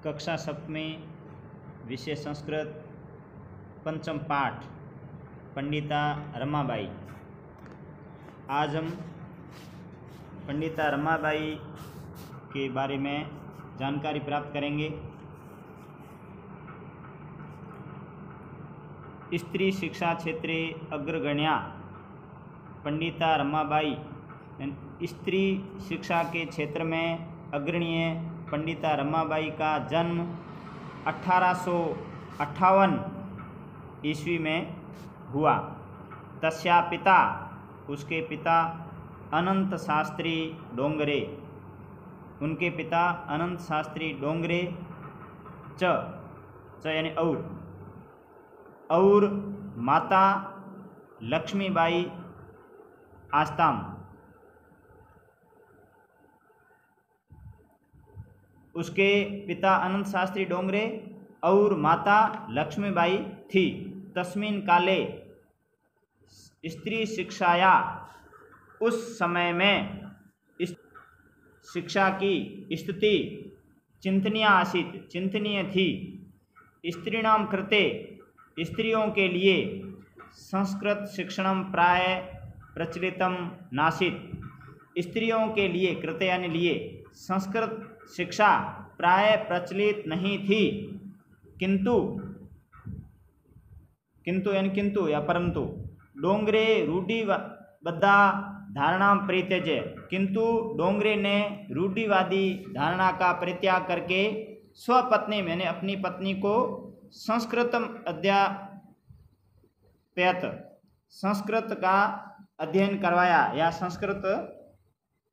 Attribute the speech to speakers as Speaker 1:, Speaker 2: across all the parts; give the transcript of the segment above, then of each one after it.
Speaker 1: कक्षा सप्तमी विषय संस्कृत पंचम पाठ पंडिता रमाबाई। आज हम पंडिता रमाबाई के बारे में जानकारी प्राप्त करेंगे। स्त्री शिक्षा क्षेत्रे अग्रगण्या पंडिता रमाबाई स्त्री शिक्षा के क्षेत्र में अग्रणीय पंडिता रमाबाई का जन्म 1858 ईस्वी में हुआ। तस्या पिता, उसके पिता अनंत शास्त्री डोंगरे, उनके पिता अनंत शास्त्री डोंगरे च यानी और माता लक्ष्मीबाई आस्ताम। उसके पिता अनंत शास्त्री डोंगरे और माता लक्ष्मीबाई थी। तस्मिन् काले स्त्री शिक्षाया, उस समय में शिक्षा की स्थिति चिंतनीय थी। स्त्रीणां कृते, स्त्रियों के लिए संस्कृत शिक्षणं प्राय प्रचलितम नासीत्। स्त्रियों के लिए कृते यानी लिए संस्कृत शिक्षा प्राय प्रचलित नहीं थी। किंतु या परंतु डोंगरे रूढ़िबद्धा धारणा परित्यज्य, किंतु डोंगरे ने रूढ़िवादी धारणा का परित्याग करके स्वपत्नी मैंने अपनी पत्नी को संस्कृतम अध्यापयत, संस्कृत का अध्ययन करवाया या संस्कृत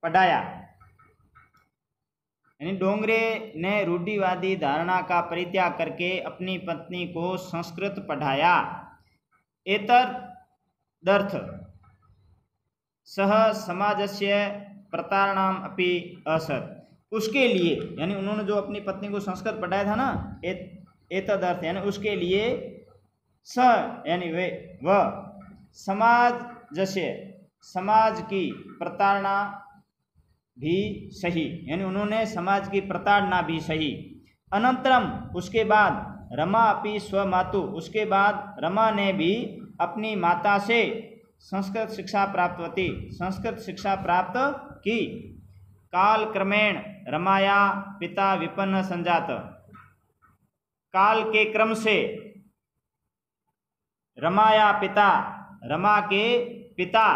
Speaker 1: पढ़ाया। यानी डोंगरे ने रूढ़िवादी धारणा का परित्याग करके अपनी पत्नी को संस्कृत पढ़ाया। एतदर्थ सह समाजस्य प्रतारणाम अपि असत्, उसके लिए यानी उन्होंने जो अपनी पत्नी को संस्कृत पढ़ाया था ना, एतदर्थ यानी उसके लिए स यानी वह समाज की प्रताड़ना भी सही, यानी उन्होंने समाज की प्रताड़ना भी सही। अनंतरम, उसके बाद रमा अपि स्वमातु, उसके बाद रमा ने भी अपनी माता से संस्कृत शिक्षा प्राप्त की। काल क्रमेण रमाया पिता विपन्न संजात, काल के क्रम से रमा के पिता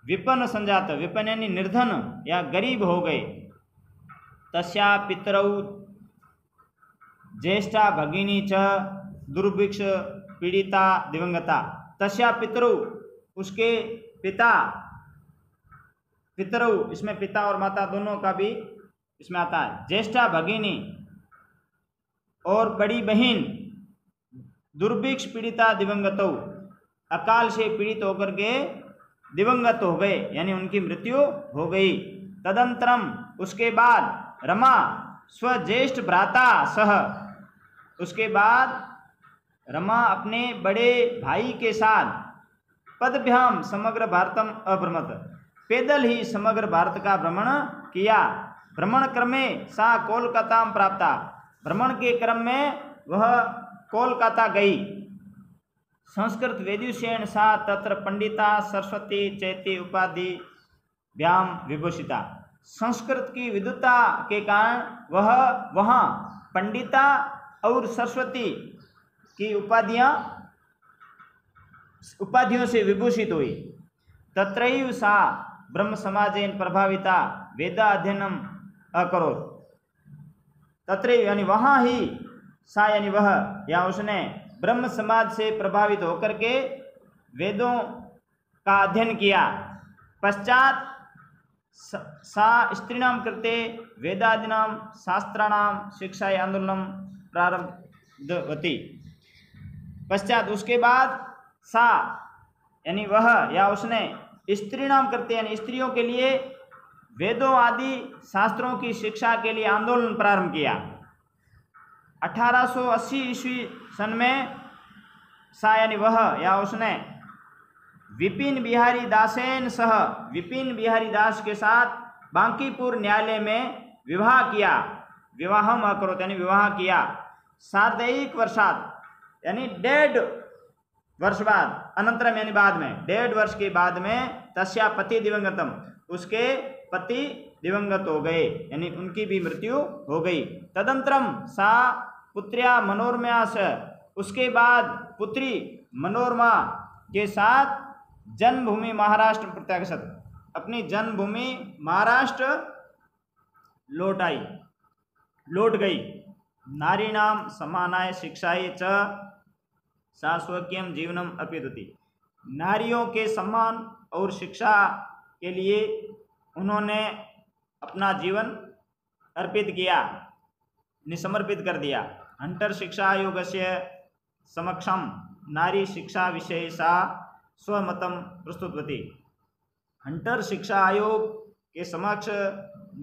Speaker 1: विपन्न संजात, विपन्न यानी निर्धन या गरीब हो गए। तस्या पितरौ ज्येष्ठा भगिनी च दुर्भिक्ष पीड़िता दिवंगता। तस्या पितरौ, उसके पिता, पितरौ इसमें पिता और माता दोनों का भी इसमें आता है। ज्येष्ठा भगिनी और बड़ी बहन दुर्भिक्ष पीड़िता दिवंगतौ, अकाल से पीड़ित होकर के दिवंगत हो गए, यानी उनकी मृत्यु हो गई। तदंतरम, उसके बाद रमा स्वज्येष्ठ भ्राता सह, उसके बाद रमा अपने बड़े भाई के साथ पदभ्याम समग्र भारतम अभ्रमत, पैदल ही समग्र भारत का भ्रमण किया। भ्रमण क्रमे सा कोलकाता प्राप्ता, भ्रमण के क्रम में वह कोलकाता गई। संस्कृत वेद्युषेण सा तत्र पंडिता सरस्वती चैती उपाधि व्याम विभूषिता, संस्कृत की विद्वता के कारण वह वहाँ पंडिता और सरस्वती की उपाधियों से विभूषित हुई। तत्रैव सा ब्रह्म समाजेन प्रभाविता वेदा अध्ययनम अकरोत्, तत्रैव यानी वहाँ ही सा यानी वह या उसने ब्रह्म समाज से प्रभावित होकर के वेदों का अध्ययन किया। पश्चात सा स्त्रीणां कृते वेदादीनां शास्त्राणां शिक्षाय आंदोलनम प्रारब्धवती। पश्चात उसके बाद सा यानी वह या उसने स्त्रीणां कृते यानी स्त्रियों के लिए वेदों आदि शास्त्रों की शिक्षा के लिए आंदोलन प्रारंभ किया। 1880 ईस्वी सन में सा यानी वह या उसने विपिन बिहारी दासेन सह, विपिन बिहारी दास के साथ बांकीपुर न्यायालय में विवाह किया। विवाहम अकरोत् यानी विवाह किया, सार्धैक वर्षात यानी 1.5 वर्ष बाद, अनंतरम यानी बाद में, 1.5 वर्ष के बाद में तस्या पति दिवंगतम, उसके पति दिवंगत हो गए यानी उनकी भी मृत्यु हो गई। तदंतरम सा पुत्र्या मनोरमा से, उसके बाद पुत्री मनोरमा के साथ जन्मभूमि महाराष्ट्र प्रत्यागछत, अपनी जन्मभूमि महाराष्ट्र लौट गई। नारीणाम समानाय शिक्षाय च सा स्वकीयम जीवनम अपिदति, नारियों के सम्मान और शिक्षा के लिए उन्होंने अपना जीवन अर्पित किया, निसमर्पित कर दिया। हंटर शिक्षा आयोगस्य समक्षम नारी शिक्षा विषय सा स्वमतम प्रस्तुतवती, हंटर शिक्षा आयोग के समक्ष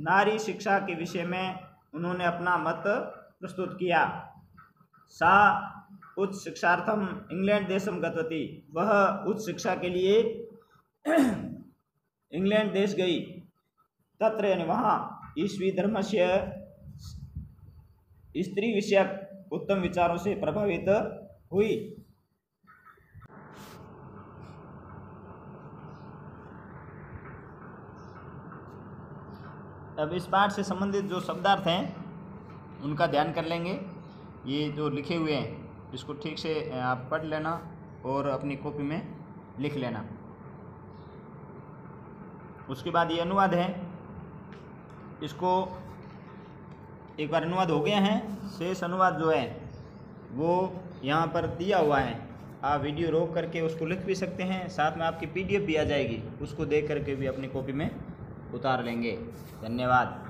Speaker 1: नारी शिक्षा के विषय में उन्होंने अपना मत प्रस्तुत किया। सा उच्च शिक्षार्थम इंग्लैंड देशम गतवती, वह उच्च शिक्षा के लिए इंग्लैंड देश गई। तत्र यानी वहाँ ईश्वी धर्म से स्त्री विषयक उत्तम विचारों से प्रभावित हुई। अब इस पाठ से संबंधित जो शब्दार्थ हैं उनका ध्यान कर लेंगे। ये जो लिखे हुए हैं इसको ठीक से आप पढ़ लेना और अपनी कॉपी में लिख लेना। उसके बाद ये अनुवाद है, इसको एक बार अनुवाद हो गया है, शेष अनुवाद जो है वो यहाँ पर दिया हुआ है। आप वीडियो रोक करके उसको लिख भी सकते हैं, साथ में आपकी PDF भी आ जाएगी, उसको देख करके भी अपनी कॉपी में उतार लेंगे। धन्यवाद।